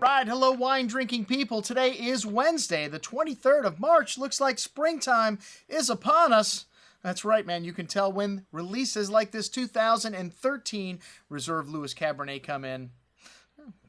right, hello wine drinking people. Today is Wednesday, the 23rd of March. Looks like springtime is upon us. That's right, man. You can tell when releases like this 2013 Reserve Lewis Cabernet come in.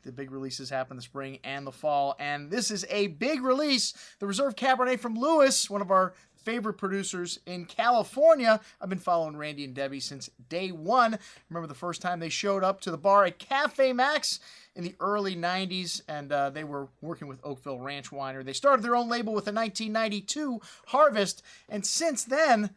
The big releases happen in the spring and the fall, and this is a big release. The Reserve Cabernet from Lewis, one of our favorite producers in California. I've been following Randy and Debbie since day one. Remember the first time they showed up to the bar at Cafe Max in the early 90s, and they were working with Oakville Ranch Winery. They started their own label with a 1992 harvest, and since then,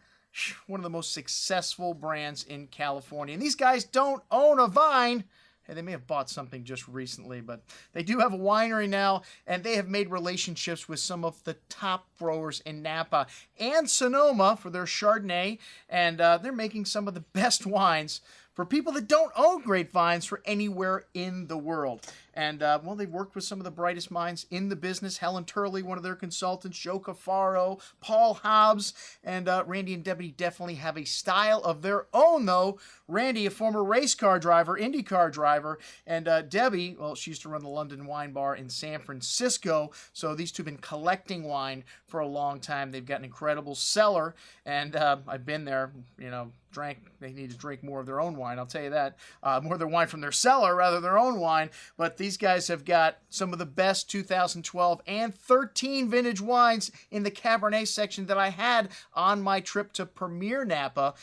one of the most successful brands in California. And these guys don't own a vine. Hey, they may have bought something just recently, but they do have a winery now, and they have made relationships with some of the top growers in Napa and Sonoma for their Chardonnay, and they're making some of the best wines for people that don't own grapevines for anywhere in the world. And, well, they've worked with some of the brightest minds in the business. Helen Turley, one of their consultants, Joe Cafaro, Paul Hobbs, and Randy and Debbie definitely have a style of their own, though. Randy, a former race car driver, IndyCar driver, and Debbie, well, she used to run the London Wine Bar in San Francisco, so these two have been collecting wine for a long time. They've got an incredible cellar, and I've been there, you know, they need to drink more of their own wine, I'll tell you that. More of their wine from their cellar rather than their own wine. But these guys have got some of the best 2012 and 13 vintage wines in the Cabernet section that I had on my trip to Premier Napa.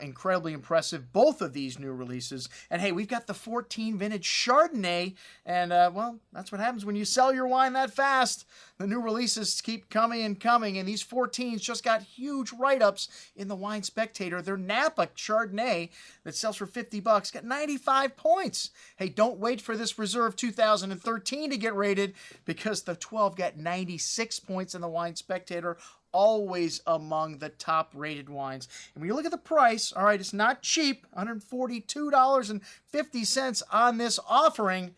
Incredibly impressive, both of these new releases. And hey, we've got the 14 vintage Chardonnay, and well, that's what happens when you sell your wine that fast. The new releases keep coming and coming, and these 14s just got huge write-ups in the Wine Spectator. Their Napa Chardonnay that sells for $50 got 95 points. Hey, don't wait for this Reserve 2013 to get rated, because the 12 got 96 points in the Wine Spectator. Always among the top rated wines. And when you look at the price, all right, it's not cheap, $142.50 on this offering.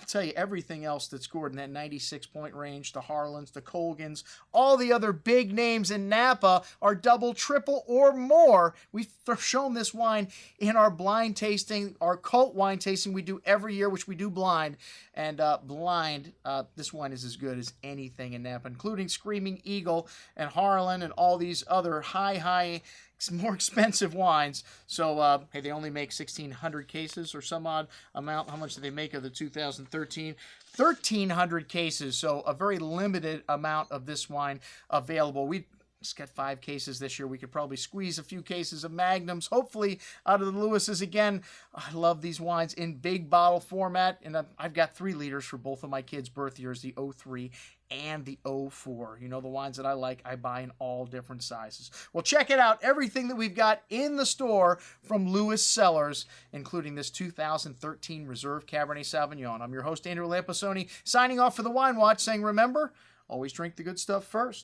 I'll tell you, everything else that scored in that 96-point range, the Harlans, the Colgans, all the other big names in Napa are double, triple, or more. We've shown this wine in our blind tasting, our cult wine tasting we do every year, which we do blind. And this wine is as good as anything in Napa, including Screaming Eagle and Harlan and all these other high, more expensive wines. So, hey, they only make 1,600 cases or some odd amount. How much do they make of the 2013? 1,300 cases, so a very limited amount of this wine available. We just got 5 cases this year. We could probably squeeze a few cases of Magnums, hopefully, out of the Lewises again. I love these wines in big bottle format, and I've got 3 liters for both of my kids' birth years, the 03 and the 04. You know, the wines that I like, I buy in all different sizes. Well, check it out. Everything that we've got in the store from Lewis Cellars, including this 2013 Reserve Cabernet Sauvignon. I'm your host, Andrew Lamposoni, signing off for the Wine Watch, saying, remember, always drink the good stuff first.